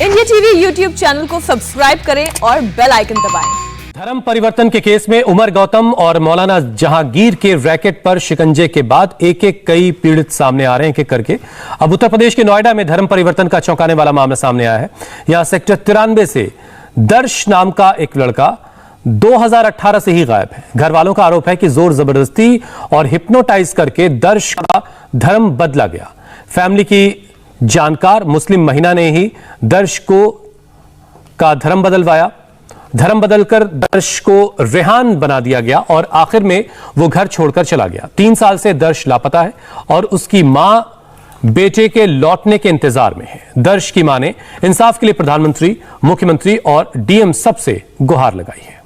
India TV YouTube channel को subscribe करें और बेल आइकन दबाएं। धर्म परिवर्तन के केस में उमर गौतम और मौलाना जहांगीर के रैकेट पर शिकंजे के बाद एक एक कई पीड़ित सामने आ रहे हैं एक करके। अब उत्तर प्रदेश के नोएडा में धर्म परिवर्तन का चौंकाने वाला मामला सामने आया है। यहां सेक्टर 93 से दर्श नाम का एक लड़का 2018 से ही गायब है। घर वालों का आरोप है कि जोर जबरदस्ती और हिप्नोटाइज करके दर्श का धर्म बदला गया। फैमिली की जानकार मुस्लिम महिला ने ही दर्श का धर्म बदलवाया। धर्म बदलकर दर्श को रेहान बना दिया गया और आखिर में वो घर छोड़कर चला गया। 3 साल से दर्श लापता है और उसकी मां बेटे के लौटने के इंतजार में है। दर्श की मां ने इंसाफ के लिए प्रधानमंत्री, मुख्यमंत्री और डीएम सबसे गुहार लगाई है।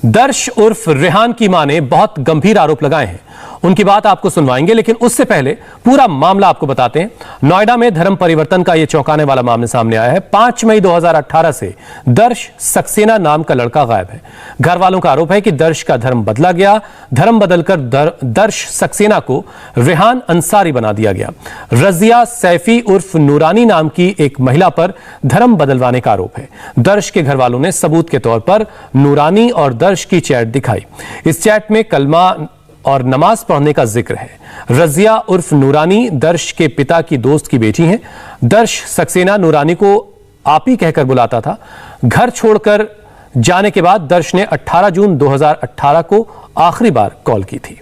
दर्श उर्फ रेहान की मां ने बहुत गंभीर आरोप लगाए हैं। उनकी बात आपको सुनवाएंगे, लेकिन उससे पहले पूरा मामला आपको बताते हैं। नोएडा में धर्म परिवर्तन का यह चौंकाने वाला मामला सामने आया है। 5 मई 2018 से दर्श सक्सेना नाम का लड़का गायब है। घर वालों का आरोप है कि दर्श का धर्म बदला गया। धर्म बदलकर दर्श सक्सेना को रेहान अंसारी बना दिया गया। रजिया सैफी उर्फ नूरानी नाम की एक महिला पर धर्म बदलवाने का आरोप है। दर्श के घर वालों ने सबूत के तौर पर नूरानी और दर्श की चैट दिखाई। इस चैट में कलमा और नमाज पढ़ने का जिक्र है। रजिया उर्फ नूरानी दर्श के पिता की दोस्त की बेटी हैं। दर्श सक्सेना नूरानी को आप ही कहकर बुलाता था। घर छोड़कर जाने के बाद दर्श ने 18 जून 2018 को आखिरी बार कॉल की थी।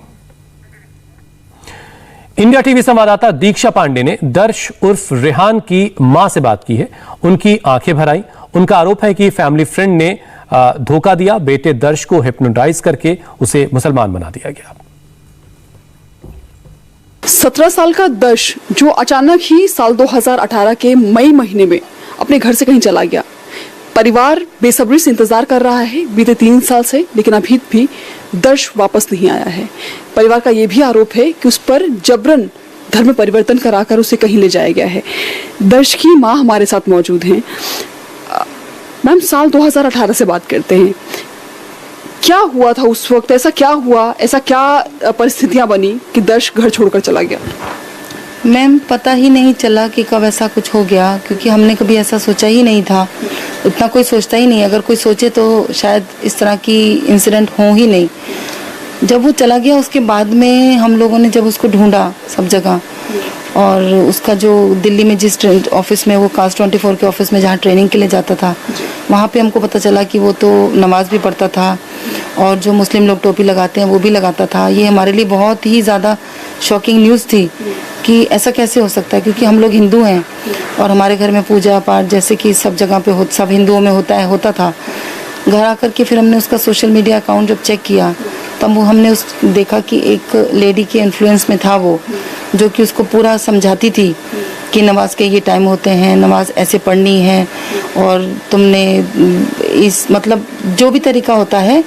इंडिया टीवी संवाददाता दीक्षा पांडे ने दर्श उर्फ रेहान की मां से बात की है। उनकी आंखें भर आई। उनका आरोप है कि फैमिली फ्रेंड ने धोखा दिया। बेटे दर्श को हिप्नोटाइज करके उसे मुसलमान बना दिया गया। 17 साल का दर्श जो अचानक ही साल 2018 के मई महीने में अपने घर से कहीं चला गया। परिवार बेसब्री से इंतजार कर रहा है बीते 3 साल से, लेकिन अभी भी दर्श वापस नहीं आया है। परिवार का यह भी आरोप है कि उस पर जबरन धर्म परिवर्तन कराकर उसे कहीं ले जाया गया है। दर्श की मां हमारे साथ मौजूद हैं। मैम, साल 2018 से बात करते हैं। क्या हुआ था उस वक्त? ऐसा क्या हुआ, ऐसा क्या परिस्थितियां बनी कि दर्श घर छोड़कर चला गया? मैम, पता ही नहीं चला कि कब ऐसा कुछ हो गया, क्योंकि हमने कभी ऐसा सोचा ही नहीं था। इतना कोई सोचता ही नहीं। अगर कोई सोचे तो शायद इस तरह की इंसिडेंट हो ही नहीं। जब वो चला गया उसके बाद में हम लोगों ने जब उसको ढूंढा सब जगह, और उसका जो दिल्ली में जिस ऑफिस में वो कास्ट 24 के ऑफिस में जहाँ ट्रेनिंग के लिए जाता था, वहाँ पे हमको पता चला कि वो तो नमाज भी पढ़ता था और जो मुस्लिम लोग टोपी लगाते हैं वो भी लगाता था। ये हमारे लिए बहुत ही ज़्यादा शॉकिंग न्यूज़ थी कि ऐसा कैसे हो सकता है, क्योंकि हम लोग हिंदू हैं और हमारे घर में पूजा पाठ जैसे कि सब जगह पे सब हिंदुओं में होता था। घर आकर के फिर हमने उसका सोशल मीडिया अकाउंट जब चेक किया तब वो हमने देखा कि एक लेडी के इन्फ्लुएंस में था वो, जो कि उसको पूरा समझाती थी कि नमाज के ये टाइम होते हैं, नमाज ऐसे पढ़नी है, और तुमने इस मतलब जो भी तरीका होता है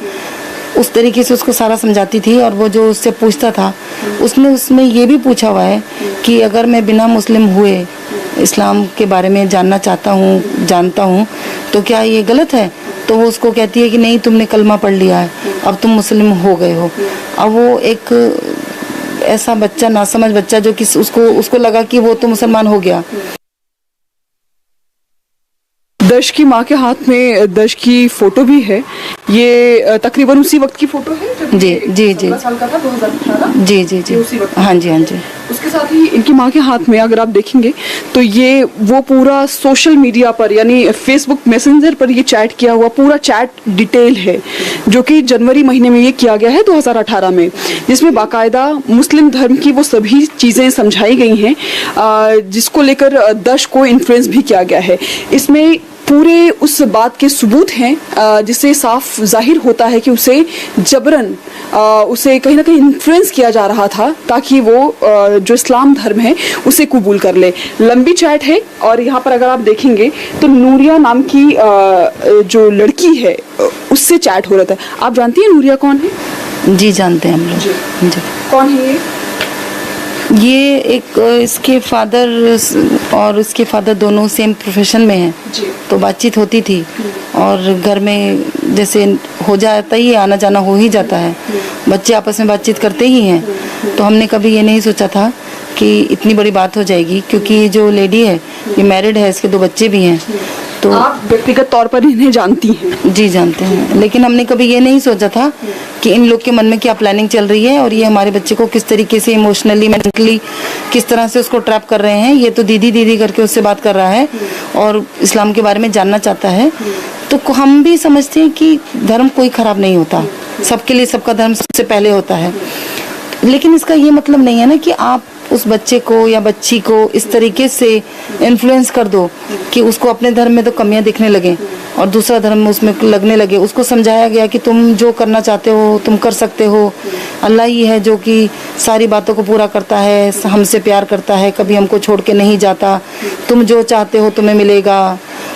उस तरीके से उसको सारा समझाती थी। और वो जो उससे पूछता था उसमें ये भी पूछा हुआ है कि अगर मैं बिना मुस्लिम हुए इस्लाम के बारे में जानता हूँ तो क्या ये गलत है? तो वो उसको कहती है कि नहीं, तुमने कलमा पढ़ लिया है, अब तुम मुस्लिम हो गए हो। अब वो एक ऐसा बच्चा, नासमझ बच्चा, जो कि उसको लगा कि वो तो मुसलमान हो गया। दर्श की मां के हाथ में दर्श की फोटो भी है। ये तकरीबन उसी वक्त की फोटो है जब जी जी जी 17 साल का था, 2018। जी जी जी उसी वक्त। हाँ जी हाँ जी। उसके साथ ही इनकी मां के हाथ में अगर आप देखेंगे तो ये वो पूरा सोशल मीडिया पर यानी फेसबुक मैसेंजर पर ये चैट किया हुआ पूरा चैट डिटेल है, जो कि जनवरी महीने में ये किया गया है 2018 में, जिसमें बाकायदा मुस्लिम धर्म की वो सभी चीज़ें समझाई गई हैं, जिसको लेकर दर्श को इन्फ्लुएंस भी किया गया है। इसमें पूरे उस बात के सबूत हैं जिससे साफ जाहिर होता है कि उसे जबरन उसे कहीं ना कहीं इन्फ्लुएंस किया जा रहा था ताकि वो जो इस्लाम धर्म है उसे कबूल कर ले। लंबी चैट है और यहाँ पर अगर आप देखेंगे तो नूरिया नाम की जो लड़की है उससे चैट हो रहा था। आप जानती हैं नूरिया कौन है? जी जानते हैं हम लोग। जी। कौन है ये? ये एक इसके फादर और इसके फादर दोनों सेम प्रोफेशन में हैं, तो बातचीत होती थी और घर में जैसे हो जाता ही, आना जाना हो ही जाता है, बच्चे आपस में बातचीत करते ही हैं। तो हमने कभी ये नहीं सोचा था कि कि इतनी बड़ी बात हो जाएगी, क्योंकि ये जो लेडी है ये मैरिड है, इसके 2 बच्चे भी हैं। तो आप व्यक्तिगत तौर पर इन्हें जानती हैं? जी जानते हैं, लेकिन हमने कभी ये नहीं सोचा था कि इन लोग के मन में क्या प्लानिंग चल रही है और ये हमारे बच्चे को किस तरीके से इमोशनली मेंटली किस तरह से उसको ट्रैप कर रहे हैं। ये तो दीदी दीदी करके उससे बात कर रहा है और इस्लाम के बारे में जानना चाहता है। तो हम भी समझते हैं कि धर्म कोई खराब नहीं होता, सबके लिए सबका धर्म सबसे पहले होता है, लेकिन इसका ये मतलब नहीं है ना कि आप उस बच्चे को या बच्ची को इस तरीके से इन्फ्लुएंस कर दो कि उसको अपने धर्म में तो कमियां दिखने लगे और दूसरा धर्म उसमें लगने लगे। उसको समझाया गया कि तुम जो करना चाहते हो तुम कर सकते हो, अल्लाह ही है जो कि सारी बातों को पूरा करता है, हमसे प्यार करता है, कभी हमको छोड़ के नहीं जाता। तुम जो चाहते हो तुम्हें मिलेगा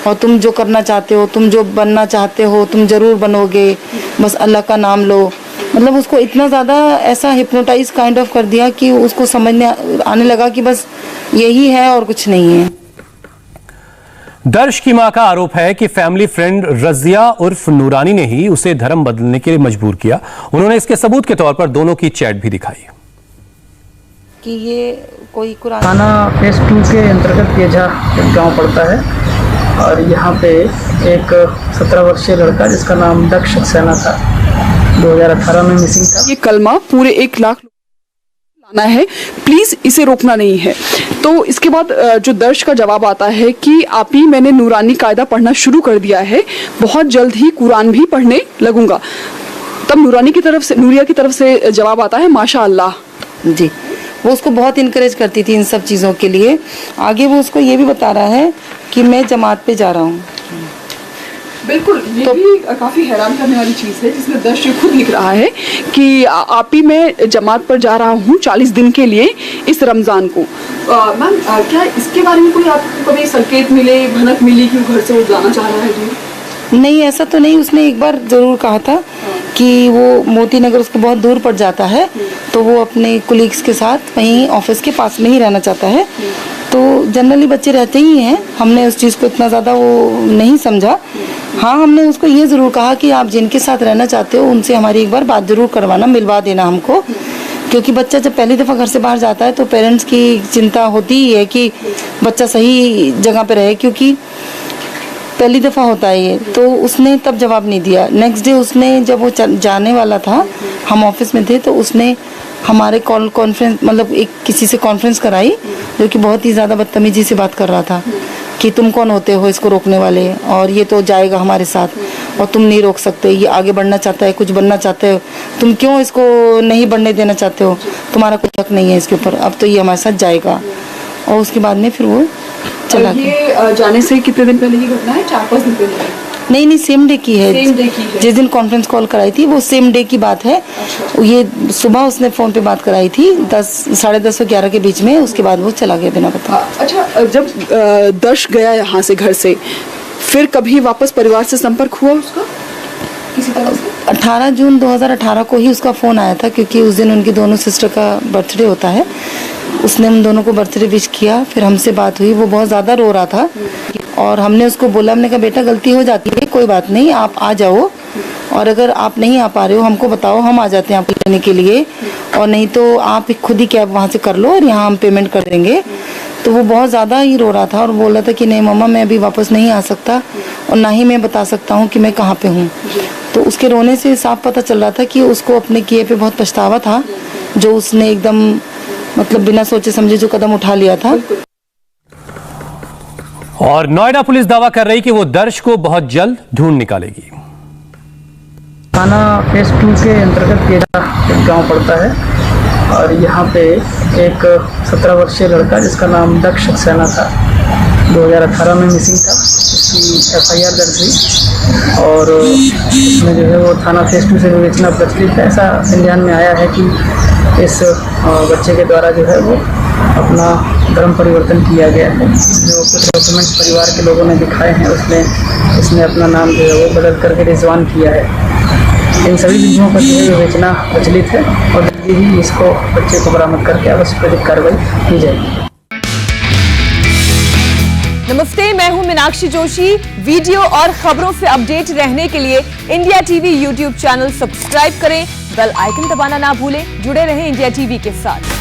और तुम जो करना चाहते हो, तुम जो बनना चाहते हो तुम जरूर बनोगे, बस अल्लाह का नाम लो। मतलब उसको इतना ज़्यादा ऐसा हिप्नोटाइज काइंड ऑफ कर दिया कि उसको समझने आने लगा कि बस यही है और कुछ नहीं है। दर्श की मां का आरोप है कि फैमिली फ्रेंड रजिया उर्फ नूरानी ने ही उसे धर्म बदलने के लिए मजबूर किया। उन्होंने इसके सबूत के तौर पर दोनों की चैट भी दिखाई कि ये कोई कुरान थाना फेज 2 के अंतर्गत पेजा एक गांव पड़ता है और यहाँ पे एक 17 वर्षीय लड़का जिसका नाम दक्ष सक्सेना था, 2018 में मिसिंग था। ये कलमा पूरे 1 लाख लाना है, प्लीज इसे रोकना नहीं है। तो इसके बाद जो दर्श का जवाब आता है कि आप ही मैंने नूरानी कायदा पढ़ना शुरू कर दिया है, बहुत जल्द ही कुरान भी पढ़ने लगूंगा। तब नूरानी की तरफ से, नूरिया की तरफ से जवाब आता है माशा अल्लाह। जी, वो उसको बहुत इनकरेज करती थी इन सब चीज़ों के लिए। आगे वो उसको ये भी बता रहा है कि मैं जमात पे जा रहा हूँ। बिल्कुल, ये भी काफी हैरान करने वाली चीज है जिसमें दर्श खुद लिख रहा है कि आप ही मैं जमात पर जा रहा हूँ 40 दिन के लिए इस रमजान को। मैम, क्या इसके बारे में कोई आपको कभी संकेत मिले, भनक मिली कि घर से वो जाना चाह रहा है? जी नहीं, ऐसा तो नहीं। उसने एक बार ज़रूर कहा था कि वो मोती नगर उसको बहुत दूर पड़ जाता है, तो वो अपने कुलीग्स के साथ वहीं ऑफिस के पास में ही रहना चाहता है। तो जनरली बच्चे रहते ही हैं, हमने उस चीज़ को इतना ज़्यादा वो नहीं समझा। हाँ, हमने उसको ये ज़रूर कहा कि आप जिनके साथ रहना चाहते हो उनसे हमारी एक बार बात ज़रूर करवाना, मिलवा देना हमको, क्योंकि बच्चा जब पहली दफ़ा घर से बाहर जाता है तो पेरेंट्स की चिंता होती ही है कि बच्चा सही जगह पे रहे, क्योंकि पहली दफ़ा होता है ये। तो उसने तब जवाब नहीं दिया। नेक्स्ट डे उसने, जब वो जाने वाला था, हम ऑफिस में थे, तो उसने हमारे कॉन्फ्रेंस मतलब एक किसी से कॉन्फ्रेंस कराई जो कि बहुत ही ज़्यादा बदतमीजी से बात कर रहा था कि तुम कौन होते हो इसको रोकने वाले, और ये तो जाएगा हमारे साथ और तुम नहीं रोक सकते, ये आगे बढ़ना चाहता है, कुछ बनना चाहते हो, तुम क्यों इसको नहीं बढ़ने देना चाहते हो, तुम्हारा कोई हक नहीं है इसके ऊपर, अब तो ये हमारे साथ जाएगा। और उसके बाद में फिर वो चला गया। ये जाने से कितने दिन पहले की घटना है? 4-5 दिन पहले? नहीं, सेम डे की है। सेम डे की है। जिस दिन कॉन्फ्रेंस कॉल कराई थी वो सेम डे की बात है। ये सुबह उसने फ़ोन पे बात कराई थी 10, साढ़े 10 और 11 के बीच में। उसके बाद वो चला गया बिना बताए। अच्छा, जब दर्श गया यहाँ से, घर से, फिर कभी वापस परिवार से संपर्क हुआ उसका किसी तरह से? 18 जून 2018 को ही उसका फ़ोन आया था, क्योंकि उस दिन उनकी दोनों सिस्टर का बर्थडे होता है। उसने उन दोनों को बर्थडे विश किया, फिर हमसे बात हुई। वो बहुत ज़्यादा रो रहा था और हमने उसको बोला, हमने कहा बेटा गलती हो जाती है, कोई बात नहीं, आप आ जाओ, और अगर आप नहीं आ पा रहे हो हमको बताओ, हम आ जाते हैं आपको लेने के लिए, और नहीं तो आप खुद ही कैब वहाँ से कर लो और यहाँ हम पेमेंट कर देंगे। तो वो बहुत ज़्यादा ही रो रहा था और बोल रहा था कि नहीं मम्मा, मैं अभी वापस नहीं आ सकता और ना ही मैं बता सकता हूँ कि मैं कहाँ पे हूँ। तो उसके रोने से साफ पता चल रहा था कि उसको अपने किए पे बहुत पछतावा था, जो उसने एकदम मतलब बिना सोचे समझे जो कदम उठा लिया था। और नोएडा पुलिस दावा कर रही कि वो दर्श को बहुत जल्द ढूंढ निकालेगी। थाना फेज 2 के अंतर्गत पेजा एक गांव पड़ता है और यहाँ पे एक 17 वर्षीय लड़का जिसका नाम दक्ष सक्सेना था, 2018 में मिसिंग था। उसकी FIR दर्ज हुई और इसमें जो है वो थाना फेज 2 से विवेचना प्रचलित है। ऐसा संज्ञान में आया है कि इस बच्चे के द्वारा जो है वो अपना धर्म परिवर्तन किया गया है। जो कुछ डॉक्यूमेंट्स परिवार के लोगों ने दिखाए हैं उसमें इसने अपना नाम जो है वो बदल करके रिजवान किया है। इन सभी चीज़ों पर जो है विवेचना प्रचलित है और जल्दी ही इसको बच्चे को बरामद करके आवश्यक कार्रवाई की जाएगी। नमस्ते, मैं हूं मीनाक्षी जोशी। वीडियो और खबरों से अपडेट रहने के लिए India TV YouTube channel subscribe करें, बेल आइकन दबाना ना भूलें। जुड़े रहें इंडिया टीवी के साथ।